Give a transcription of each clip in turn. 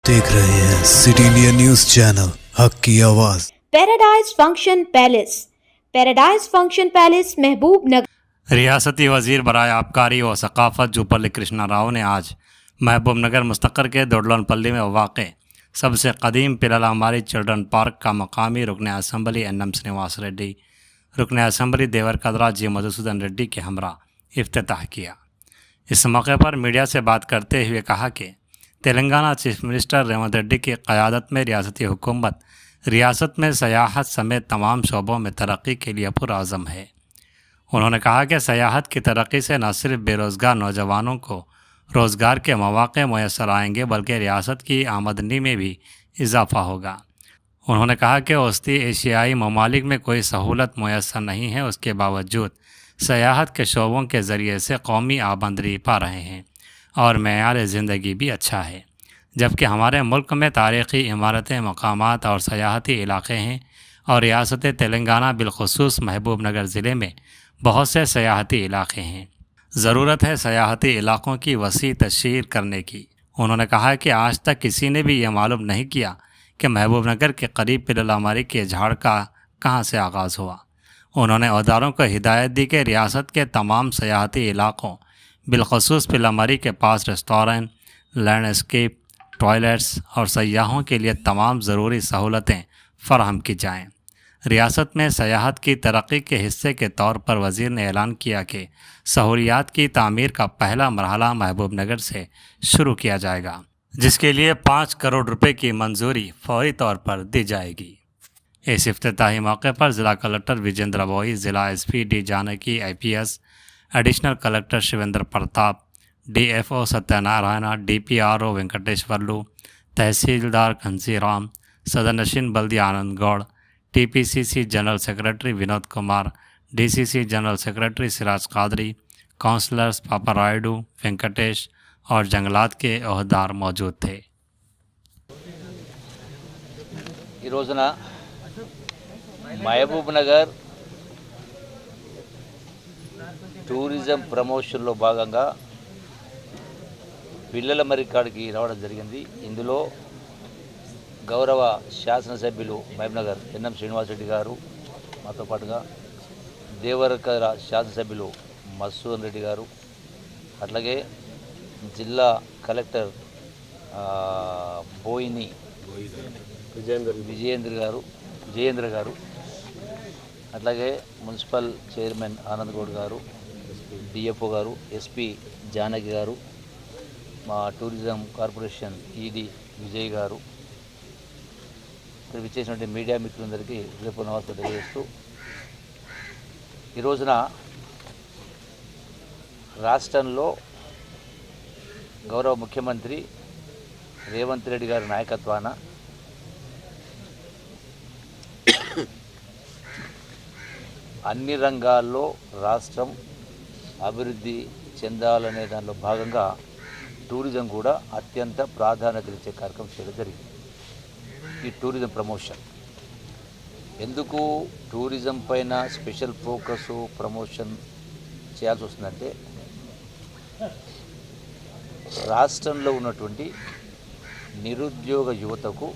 देख रहे हैं सिटी इंडिया न्यूज चैनल हक की आवाज। पैराडाइज फंक्शन पैलेस महबूब नगर। रियासती वजीर बराए आबकारी व सकाफत जुपल्ली कृष्णा राव ने आज महबूब नगर मुस्तकर के दोडलनपल्ली में वाक़ सबसे कदीम पिललामारी चिल्ड्रन पार्क का मकामी रुकन असम्बली एनएम श्रीनिवास रेड्डी, रुकन असम्बली देवरकद्रा जी मधुसूदन रेड्डी के हमरा इफ्तिताह किया। इस मौके पर मीडिया से बात करते हुए कहा कि तेलंगाना चीफ मिनिस्टर रेवंत रेड्डी की क़यादत में रियासती हुकूमत रियासत में सयाहत समेत तमाम शोबों में तरक्की के लिए पुरअज़म है। उन्होंने कहा कि सयाहत की तरक्की से न सिर्फ बेरोज़गार नौजवानों को रोज़गार के मौक़े मैसर आएंगे बल्कि रियासत की आमदनी में भी इजाफ़ा होगा। उन्होंने कहा कि वस्ती एशियाई ममालिक में कोई सहूलत मैसर नहीं है, उसके बावजूद सयाहत के शोबों के ज़रिए से कौमी आमदनी पा रहे हैं और मेयार ज़िंदगी भी अच्छा है। जबकि हमारे मुल्क में तारीख़ी इमारतें, मकामात और सयाहती इलाक़े हैं और रियासत तेलंगाना बिलखुसूस महबूब नगर ज़िले में बहुत से सयाहती इलाक़े हैं। ज़रूरत है सयाहती इलाक़ों की वसी तशहीर करने की। उन्होंने कहा कि आज तक किसी ने भी ये मालूम नहीं किया कि महबूब नगर के करीब पिललामारी के झाड़ का कहाँ से आगाज़ हुआ। उन्होंने अहदेदारों को हिदायत दी कि रियासत के तमाम सयाहती इलाक़ों बिलखसूस पिललामारी के पास रेस्टोरेंट, लैंडस्केप, टॉयलेट्स और सयाहों के लिए तमाम ज़रूरी सहूलतें फ़राहम की जाएँ। रियासत में सयाहत की तरक्की के हिस्से के तौर पर वज़ीर ने ऐलान किया कि सहूलियात की तामीर का पहला मरहला महबूब नगर से शुरू किया जाएगा, जिसके लिए 5 करोड़ रुपए की मंजूरी फौरी तौर पर दी जाएगी। इस इफ्तिताही मौके पर ज़िला कलेक्टर विजेंद्र बोई, ज़िला SP D Janaki IPS, additional collector Shivendra Pratap, DFO Satyanarayana, DPRO Venkateswarlu, tahsildar Ghansiram, सदनशीन Baldi Anand Goud, TPCC general secretary Vinod Kumar, DCC general secretary Siraj Qadri, councillors Papa Rayudu, Venkatesh और जंगलात के अहदेदार मौजूद थे। ఈ రోజున మహబూబ్ నగర్ టూరిజం ప్రమోషన్లో భాగంగా పిల్లల మరికాడికి రావడం జరిగింది. ఇందులో గౌరవ శాసనసభ్యులు మహబూబ్ నగర్ ఎన్ఎం శ్రీనివాస్ రెడ్డి గారు, మాతో పాటుగా దేవరకద్ర శాసనసభ్యులు మధుసూదన్ రెడ్డి గారు, అట్లాగే జిల్లా కలెక్టర్ బోయిని విజయేంద్ర గారు, అట్లాగే మున్సిపల్ చైర్మన్ ఆనంద్ గౌడ్ గారు, DFO గారు, SP జానకి గారు, మా టూరిజం కార్పొరేషన్ ED విజయ్ గారు, ఇక్కడ విచ్చేసినటువంటి మీడియా మిత్రులందరికీ రేపు నమస్తే తెలియజేస్తూ, ఈ రోజున రాష్ట్రంలో గౌరవ ముఖ్యమంత్రి రేవంత్ రెడ్డి గారి నాయకత్వాన అన్ని రంగాల్లో రాష్ట్రం అభివృద్ధి చెందాలనే దానిలో భాగంగా టూరిజం కూడా అత్యంత ప్రాధాన్యత ఇచ్చే కార్యక్రమం చేయడం జరిగింది. ఈ టూరిజం ప్రమోషన్ ఎందుకు టూరిజం పైన స్పెషల్ ఫోకస్ ప్రమోషన్ చేయాల్సి వస్తుందంటే, రాష్ట్రంలో ఉన్నటువంటి నిరుద్యోగ యువతకు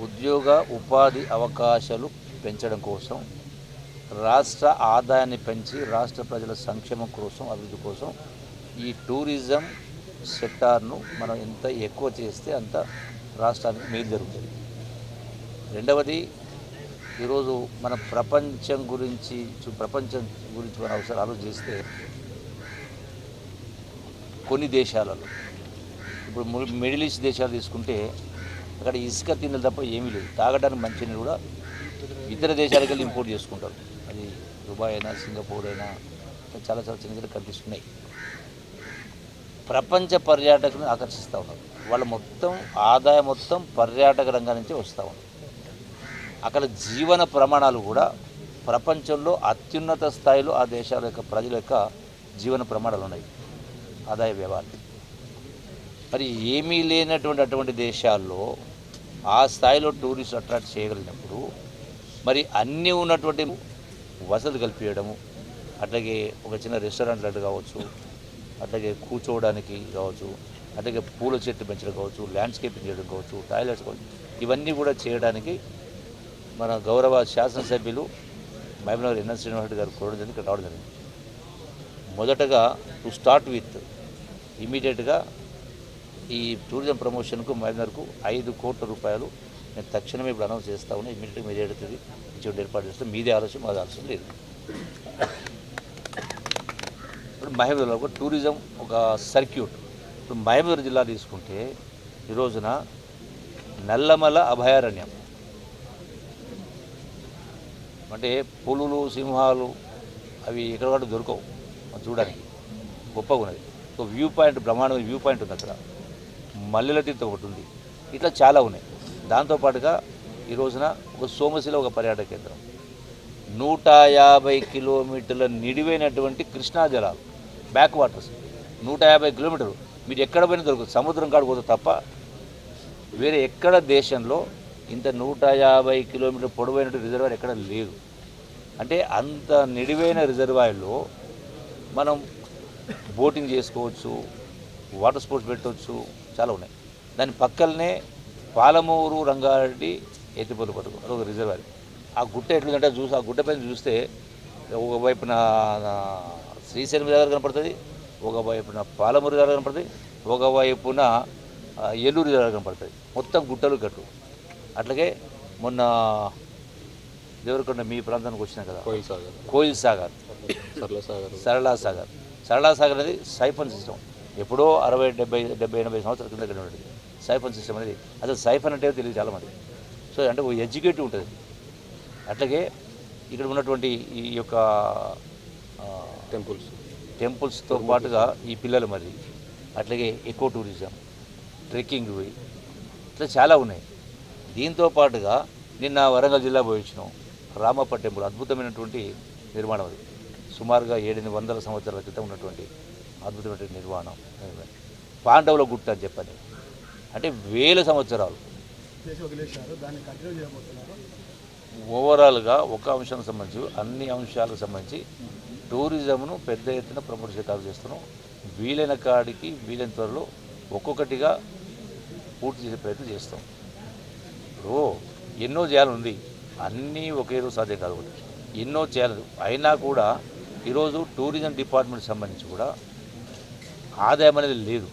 ఉద్యోగ ఉపాధి అవకాశాలు పెంచడం కోసం, రాష్ట్ర ఆదాయాన్ని పెంచి రాష్ట్ర ప్రజల సంక్షేమం కోసం, అభివృద్ధి కోసం ఈ టూరిజం సెక్టార్ను మనం ఎంత ఎక్కువ చేస్తే అంత రాష్ట్రానికి మేలు జరుగుతుంది. రెండవది, ఈరోజు మన ప్రపంచం గురించి మన అవసరం ఆలోచిస్తే కొన్ని దేశాలలో, ఇప్పుడు మిడిల్ ఈస్ట్ దేశాలు తీసుకుంటే అక్కడ ఇసుక తిన్నది తప్ప ఏమీ లేదు. తాగడానికి మంచినీళ్ళు కూడా ఇతర దేశాలకు వెళ్ళి ఇంపోర్ట్ చేసుకుంటారు. అది దుబాయ్ అయినా, సింగపూర్ అయినా, చాలా చాలా చిన్న చిన్న కంట్రీస్ ఉన్నాయి. ప్రపంచ పర్యాటకులను ఆకర్షిస్తూ ఉన్నారు. వాళ్ళ మొత్తం ఆదాయం మొత్తం పర్యాటక రంగం నుంచే వస్తూ ఉంది. అక్కడ జీవన ప్రమాణాలు కూడా ప్రపంచంలో అత్యున్నత స్థాయిలో ఆ దేశాల యొక్క ప్రజల యొక్క జీవన ప్రమాణాలు ఉన్నాయి, ఆదాయ వ్యవహారం. మరి ఏమీ లేనటువంటి అటువంటి దేశాల్లో ఆ స్థాయిలో టూరిస్ట్ అట్రాక్ట్ చేయగలిగినప్పుడు మరి అన్నీ ఉన్నటువంటి వసతులు కల్పించడము, అట్లాగే ఒక చిన్న రెస్టారెంట్ లాంటి కావచ్చు, అట్లాగే కూర్చోవడానికి కావచ్చు, అలాగే పూల చెట్లు పెంచడం కావచ్చు, ల్యాండ్స్కేపింగ్ చేయడం కావచ్చు, టాయిలెట్స్ కావచ్చు, ఇవన్నీ కూడా చేయడానికి మన గౌరవ శాసనసభ్యులు మహబూబ్నగర్ ఎన్ఎన్ శ్రీనివాస్ గారు కోరడం జరిగింది, ఇక్కడ రావడం జరిగింది. మొదటగా టు స్టార్ట్ విత్ ఇమీడియట్గా ఈ టూరిజం ప్రమోషన్కు మహబూబ్నగర్కు 5 కోట్ల రూపాయలు నేను తక్షణమే ఇప్పుడు అనౌన్స్ చేస్తా ఉన్నా. ఇమీడియట్గా మీరు ఏడుతుంది ఇచ్చి ఏర్పాటు చేస్తాం. మీదే ఆలోచన, మాది ఆలోచన లేదు. ఇప్పుడు మహబూబ్నగర్లో ఒక టూరిజం ఒక సర్క్యూట్. ఇప్పుడు మహబూబ్నగర్ జిల్లా తీసుకుంటే ఈ రోజున నల్లమల అభయారణ్యం అంటే పులులు, సింహాలు అవి ఎక్కడ దొరకవు, చూడడానికి గొప్పగా ఉన్నది. ఒక వ్యూ పాయింట్, బ్రహ్మాండమైన వ్యూ పాయింట్ ఉంది అక్కడ. మల్లెల తీర్థం ఒకటి ఉంది. ఇట్లా చాలా ఉన్నాయి. దాంతోపాటుగా ఈ రోజున ఒక సోమశిల ఒక పర్యాటక కేంద్రం, 150 కిలోమీటర్ల నిడివైనటువంటి కృష్ణా జలాలు, బ్యాక్ వాటర్స్ 150 కిలోమీటర్లు. మీరు ఎక్కడ పోయినా దొరకదు, సముద్రం కాడ పోతే తప్ప వేరే ఎక్కడ దేశంలో ఇంత 150 కిలోమీటర్ పొడవైన రిజర్వాయర్ ఎక్కడ లేదు. అంటే అంత నిడివైన రిజర్వాయర్లో మనం బోటింగ్ చేసుకోవచ్చు, వాటర్ స్పోర్ట్స్ పెట్టవచ్చు, చాలా ఉన్నాయి. దాని పక్కనే పాలమూరు రంగారెడ్డి ఎత్తిపోతల పథకం, అదొక రిజర్వాయర్. ఆ గుట్ట ఎట్లుందంటే ఆ గుట్ట పైన చూస్తే ఒకవైపున శ్రీశైలం దగ్గర కనపడుతుంది, ఒకవైపున పాలమూరు దగ్గర కనపడుతుంది, ఒకవైపున ఏలూరు దగ్గర కనపడుతుంది. మొత్తం గుట్టలు గట్టు. అట్లాగే మొన్న దేవరకొండ మీ ప్రాంతానికి వచ్చినాం కదా, కోయిల్ సాగర్, సరళా సాగర్ అనేది సైఫన్ సిస్టమ్. ఎప్పుడో 60, 70, 80 సంవత్సరాల కింద ఇక్కడ ఉండేది సైఫన్ సిస్టమ్ అనేది. అసలు సైఫన్ అంటే తెలియదు చాలామంది. సో అంటే ఒక ఎడ్యుకేటివ్ ఉంటుంది. అట్లాగే ఇక్కడ ఉన్నటువంటి ఈ యొక్క టెంపుల్స్తో పాటుగా ఈ పిల్లలు మరి అట్లాగే ఎకో టూరిజం, ట్రెక్కింగ్ ఇట్లా చాలా ఉన్నాయి. దీంతో పాటుగా నిన్న వరంగల్ జిల్లా పోయి వచ్చినాం. రామప్ప టెంపుల్ అద్భుతమైనటువంటి నిర్మాణం, అది సుమారుగా 700 సంవత్సరాల క్రితం ఉన్నటువంటి అద్భుతమైనటువంటి నిర్మాణం. పాండవుల గుట్ట అని చెప్పని, అంటే 1000 సంవత్సరాలు. ఓవరాల్గా ఒక అంశానికి సంబంధించి అన్ని అంశాలకు సంబంధించి టూరిజంను పెద్ద ఎత్తున ప్రమోట్ చేస్తున్నాం. వీలైన కాడికి వీలైన త్వరలో ఒక్కొక్కటిగా పూర్తి చేసే ప్రయత్నం చేస్తాం. ఇప్పుడు ఎన్నో చేయాలని, అన్నీ ఒకే రోజు సాధ్యం కాదు, ఎన్నో చేయాలి. అయినా కూడా ఈరోజు టూరిజం డిపార్ట్మెంట్ సంబంధించి కూడా ఆదాయం అనేది లేదు.